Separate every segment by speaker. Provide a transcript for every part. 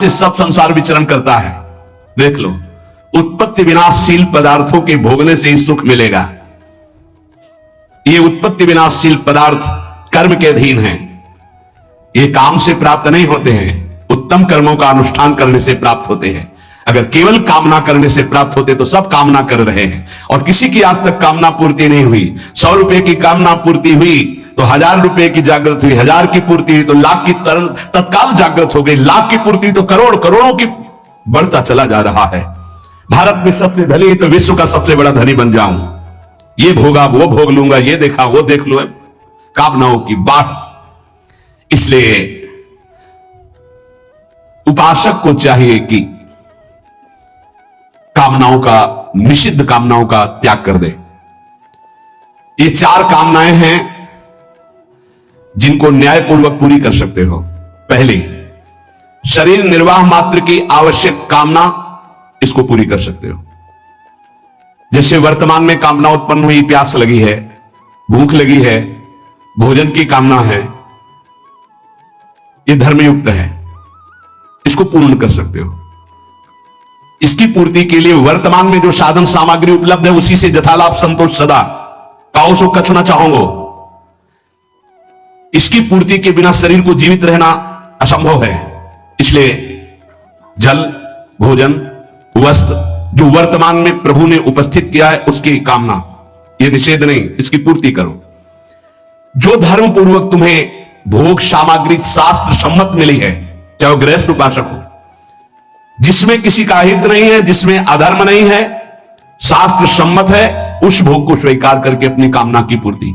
Speaker 1: से सब संसार विचरण करता है। देख लो, उत्पत्ति विनाशशील पदार्थों के भोगने से ही सुख मिलेगा। ये उत्पत्ति विनाशशील पदार्थ कर्म के अधीन हैं। ये काम से प्राप्त नहीं होते हैं, उत्तम कर्मों का अनुष्ठान करने से प्राप्त होते हैं। अगर केवल कामना करने से प्राप्त होते तो सब कामना कर रहे हैं और किसी की आज तक कामना पूर्ति नहीं हुई। 100 रुपए की कामना पूर्ति हुई तो 1000 रुपए की जागृत हुई, 1000 की पूर्ति हुई तो लाख की तत्काल जागृत हो गई, लाख की पूर्ति तो करोड़, करोड़ों की बढ़ता चला जा रहा है। भारत में सबसे धनी तो विश्व का सबसे बड़ा धनी बन जाऊं, ये भोगा वो भोग लूंगा, ये देखा वो देख लो, कामनाओं की बात। इसलिए उपासक को चाहिए कि कामनाओं का, निषिद्ध कामनाओं का त्याग कर दे। ये 4 कामनाएं हैं जिनको न्यायपूर्वक पूरी कर सकते हो। पहली, शरीर निर्वाह मात्र की आवश्यक कामना, इसको पूरी कर सकते हो। जैसे वर्तमान में कामना उत्पन्न हुई, प्यास लगी है, भूख लगी है, भोजन की कामना है, ये धर्मयुक्त है, इसको पूर्ण कर सकते हो। इसकी पूर्ति के लिए वर्तमान में जो साधन सामग्री उपलब्ध है उसी से यथालाभ संतोष सदा काओ सो कछु न चाहोगे। इसकी पूर्ति के बिना शरीर को जीवित रहना असंभव है। इसलिए जल, भोजन, वस्त्र जो वर्तमान में प्रभु ने उपस्थित किया है उसकी कामना, यह निषेध नहीं, इसकी पूर्ति करो। जो धर्म पूर्वक तुम्हें भोग सामग्री शास्त्र सम्मत मिली है, चाहे वो गृहस्थ उपासक हो, जिसमें किसी का हित नहीं है, जिसमें अधर्म नहीं है, शास्त्र सम्मत है, उस भोग को स्वीकार करके अपनी कामना की पूर्ति,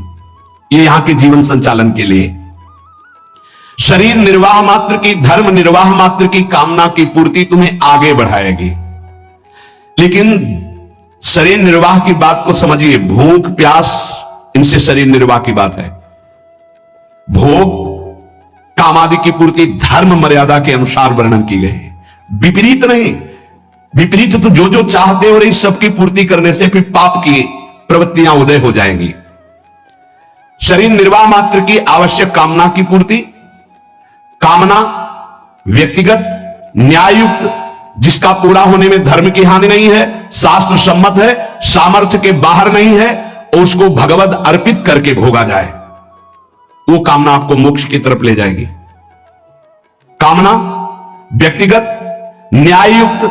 Speaker 1: ये यहां के जीवन संचालन के लिए। शरीर निर्वाह मात्र की, धर्म निर्वाह मात्र की कामना की पूर्ति तुम्हें आगे बढ़ाएगी। लेकिन शरीर निर्वाह की बात को समझिए, भूख प्यास इनसे शरीर निर्वाह की बात है। भोग कामादि की पूर्ति धर्म मर्यादा के अनुसार वर्णन की गई, विपरीत नहीं। विपरीत तो जो जो चाहते हो रही सबकी पूर्ति करने से फिर पाप की प्रवृत्तियां उदय हो जाएंगी। शरीर निर्वाह मात्र की आवश्यक कामना की पूर्ति, कामना व्यक्तिगत न्यायुक्त, जिसका पूरा होने में धर्म की हानि नहीं है, शास्त्र सम्मत है, सामर्थ्य के बाहर नहीं है, और उसको भगवत अर्पित करके भोगा जाए, वो कामना आपको मोक्ष की तरफ ले जाएगी। कामना व्यक्तिगत न्यायुक्त,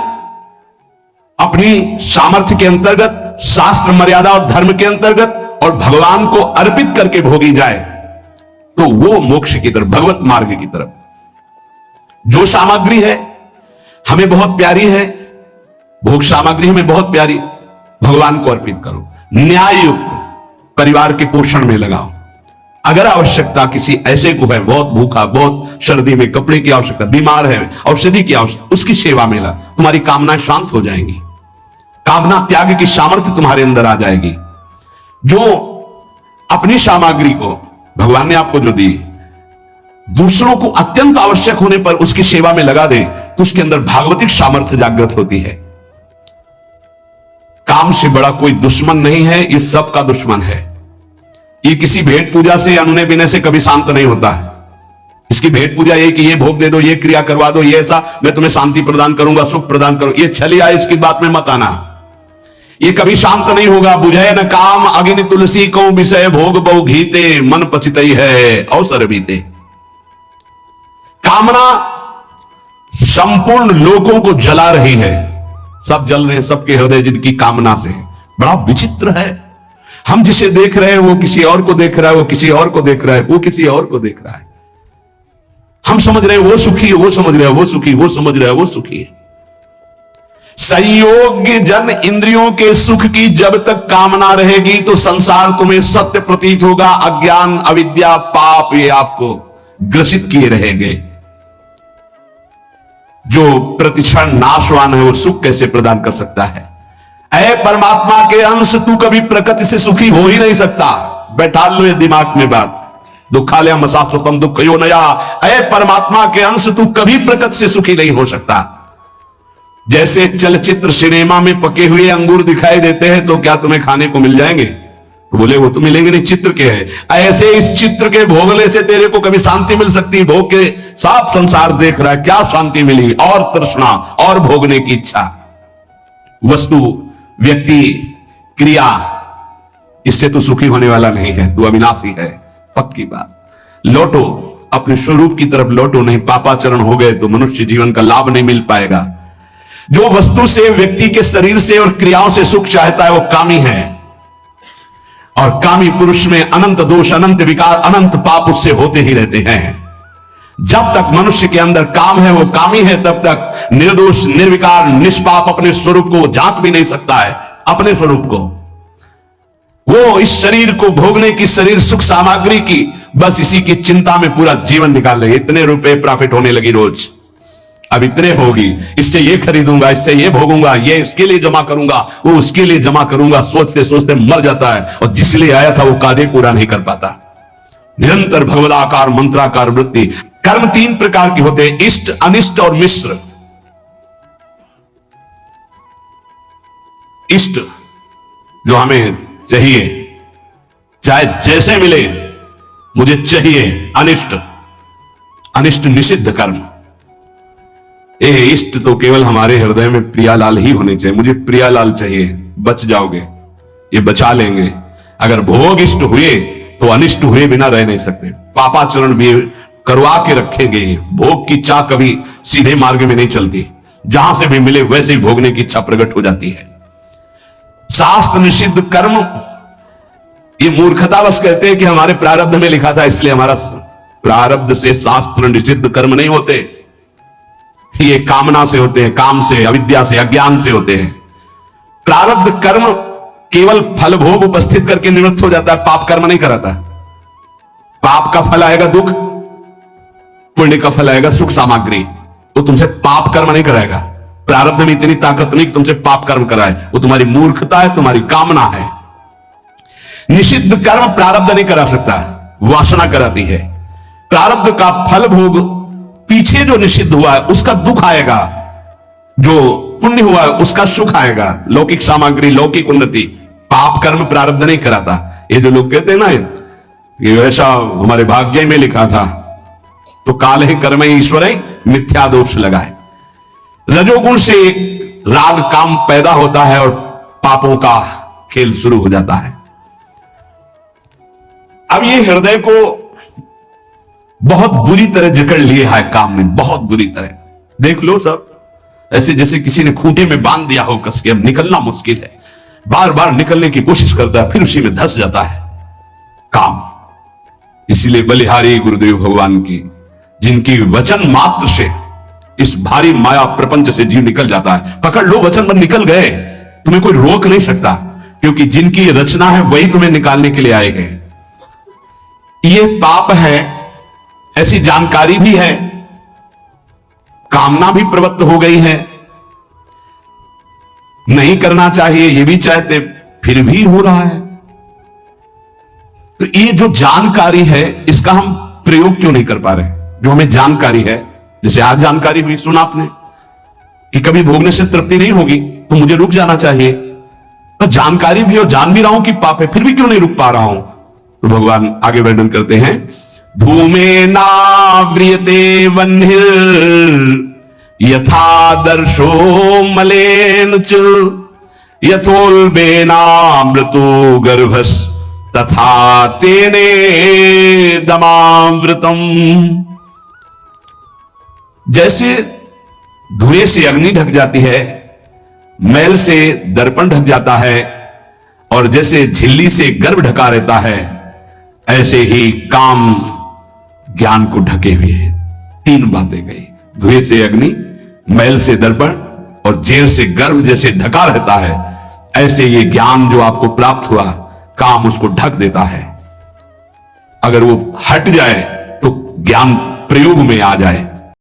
Speaker 1: अपनी सामर्थ्य के अंतर्गत, शास्त्र मर्यादा और धर्म के अंतर्गत, और भगवान को अर्पित करके भोगी जाए तो वो मोक्ष की तरफ, भगवत मार्ग की तरफ। जो सामग्री है हमें बहुत प्यारी है, भोग सामग्री हमें बहुत प्यारी, भगवान को अर्पित करो। न्यायुक्त, परिवार के पोषण में लगाओ। अगर आवश्यकता किसी ऐसे को है, बहुत भूखा, बहुत सर्दी में कपड़े की आवश्यकता, बीमार है, औषधि की आवश्यकता, उसकी सेवा में लगा, तुम्हारी कामनाएं शांत हो जाएंगी, कामना त्याग की सामर्थ्य तुम्हारे अंदर आ जाएगी। जो अपनी सामग्री को भगवान ने आपको जो दी, दूसरों को अत्यंत आवश्यक होने पर उसकी सेवा में लगा दे तो उसके अंदर भागवतिक सामर्थ्य जागृत होती है। काम से बड़ा कोई दुश्मन नहीं है, ये सबका दुश्मन है। ये किसी भेंट पूजा से, अनुनय विनय से कभी शांत नहीं होता है। इसकी भेंट पूजा ये कि ये भोग दे दो, ये क्रिया करवा दो, ये ऐसा, मैं तुम्हें शांति प्रदान करूंगा, सुख प्रदान करूं, ये छलिया, इसकी बात में मत आना। ये कभी शांत नहीं होगा। बुझे न काम अग्नि तुलसी को, विषय भोग बहु घीते, मन पचितई है अवसर बीते। कामना संपूर्ण लोगों को जला रही है, सब जल रहे हैं, सबके हृदय जिनकी कामना से। बड़ा विचित्र है, हम जिसे देख रहे हैं वो किसी और को देख रहा है, वो किसी और को देख रहा है, वो किसी और को देख रहा है। हम समझ रहे हैं वो सुखी है, वो समझ रहा है वो सुखी, वो समझ रहा है वो सुखी है। संयोग्य जन इंद्रियों के सुख की जब तक कामना रहेगी तो संसार तुम्हें सत्य प्रतीत होगा, अज्ञान अविद्या पाप ये आपको ग्रसित किए रहेंगे। जो प्रतिक्षण नाशवान है वो सुख कैसे प्रदान कर सकता है? ऐ परमात्मा के अंश, तू कभी प्रकृति से सुखी हो ही नहीं सकता। बैठा लो ये दिमाग में बात, दुखालय मसास्वतम दुख यो नया। ऐ परमात्मा के अंश, तू कभी प्रकृति से सुखी नहीं हो सकता। जैसे चलचित्र सिनेमा में पके हुए अंगूर दिखाई देते हैं तो क्या तुम्हें खाने को मिल जाएंगे? तो बोले वो तो मिलेंगे नहीं, चित्र के हैं। ऐसे इस चित्र के भोगने से तेरे को कभी शांति मिल सकती है? भोग के साफ संसार देख रहा है, क्या शांति मिली? और तृष्णा और भोगने की इच्छा। वस्तु, व्यक्ति, क्रिया, इससे तो सुखी होने वाला नहीं है, तू अविनाशी है, पक्की बात। लौटो अपने स्वरूप की तरफ लौटो, नहीं पापाचरण हो गए तो मनुष्य जीवन का लाभ नहीं मिल पाएगा। जो वस्तु से, व्यक्ति के शरीर से और क्रियाओं से सुख चाहता है वो कामी है, और कामी पुरुष में अनंत दोष, अनंत विकार, अनंत पाप उससे होते ही रहते हैं। जब तक मनुष्य के अंदर काम है, वो कामी है, तब तक निर्दोष, निर्विकार, निष्पाप अपने स्वरूप को झांक भी नहीं सकता है। अपने स्वरूप को वो इस शरीर को भोगने की, शरीर सुख सामग्री की, बस इसी की चिंता में पूरा जीवन निकाल देगा। इतने रुपए प्रॉफिट होने लगी रोज, अब इतने होगी, इससे ये खरीदूंगा, इससे ये भोगूंगा, ये इसके लिए जमा करूंगा, वो उसके लिए जमा करूंगा, सोचते सोचते मर जाता है, और जिसलिए आया था वो कार्य पूरा नहीं कर पाता। निरंतर भगवदाकार मंत्राकार वृत्ति। कर्म 3 प्रकार के होते हैं, इष्ट, अनिष्ट और मिश्र। इष्ट जो हमें चाहिए, चाहे जैसे मिले मुझे चाहिए। अनिष्ट, अनिष्ट निषिद्ध कर्म। इष्ट तो केवल हमारे हृदय में प्रियालाल ही होने चाहिए। मुझे प्रियालाल चाहिए, बच जाओगे, ये बचा लेंगे। अगर भोग इष्ट हुए तो अनिष्ट हुए बिना रह नहीं सकते। पापाचरण भी करवा के रखेंगे। भोग की चाह कभी सीधे मार्ग में नहीं चलती, जहां से भी मिले वैसे ही भोगने की इच्छा प्रकट हो जाती है। शास्त्र निषिद्ध कर्म, ये मूर्खतावश कहते हैं कि हमारे प्रारब्ध में लिखा था, इसलिए हमारा प्रारब्ध से शास्त्र निषिद्ध कर्म नहीं होते। ये कामना से होते हैं, काम से, अविद्या से, अज्ञान से होते हैं। प्रारब्ध कर्म केवल फल भोग उपस्थित करके निवृत्त हो जाता है, पाप कर्म नहीं कराता। पाप का फल आएगा दुख, पुण्य का फल आएगा सुख सामग्री। वो तुमसे पाप कर्म नहीं कराएगा। प्रारब्ध में इतनी ताकत नहीं कि तुमसे पाप कर्म कराए, वो तुम्हारी मूर्खता है, तुम्हारी कामना है। निषिद्ध कर्म प्रारब्ध नहीं करा सकता, वासना कराती है। प्रारब्ध का फल भोग, पीछे जो निषिद्ध हुआ है उसका दुख आएगा, जो पुण्य हुआ है उसका सुख आएगा, लौकिक सामग्री, लौकिक उन्नति। पाप कर्म प्रारब्ध नहीं कराता। ये जो लोग कहते हैं ना ये ऐसा हमारे भाग्य में लिखा था, तो काल है कर्म ईश्वर है, मिथ्या दोष लगाए। रजोगुण से राग काम पैदा होता है और पापों का खेल शुरू हो जाता है। अब ये हृदय को बहुत बुरी तरह जकड़ लिए है काम ने, बहुत बुरी तरह। देख लो सब, ऐसे जैसे किसी ने खूंटे में बांध दिया हो कस के। अब निकलना मुश्किल है, बार बार निकलने की कोशिश करता है, फिर उसी में धंस जाता है काम। इसीलिए बलिहारी गुरुदेव भगवान की, जिनकी वचन मात्र से इस भारी माया प्रपंच से जीव निकल जाता है। पकड़ लो वचन पर, निकल गए, तुम्हें कोई रोक नहीं सकता, क्योंकि जिनकी रचना है वही तुम्हें निकालने के लिए आए हैं। ये पाप है, ऐसी जानकारी भी है, कामना भी प्रवृत्त हो गई है, नहीं करना चाहिए ये भी चाहते, फिर भी हो रहा है। तो ये जो जानकारी है इसका हम प्रयोग क्यों नहीं कर पा रहे? जो हमें जानकारी है, जैसे आज जानकारी हुई, सुना आपने कि कभी भोगने से तृप्ति नहीं होगी तो मुझे रुक जाना चाहिए, तो जानकारी भी और जान भी रहा हूं कि पाप है, फिर भी क्यों नहीं रुक पा रहा हूं? तो भगवान आगे वर्णन करते हैं, धूमे नाव्रियते वह्निर् यथा दर्शो मलेन च यथोल्बेनामृतो गर्भस् तथा तेने दमामृतम। जैसे धुएं से अग्नि ढक जाती है, मैल से दर्पण ढक जाता है, और जैसे झिल्ली से गर्भ ढका रहता है, ऐसे ही काम ज्ञान को ढके हुए है। 3 बातें गई, धुएं से अग्नि, मैल से दर्पण और जेल से गर्भ जैसे ढका रहता है, ऐसे ये ज्ञान जो आपको प्राप्त हुआ, काम उसको ढक देता है। अगर वो हट जाए तो ज्ञान प्रयोग में आ जाए,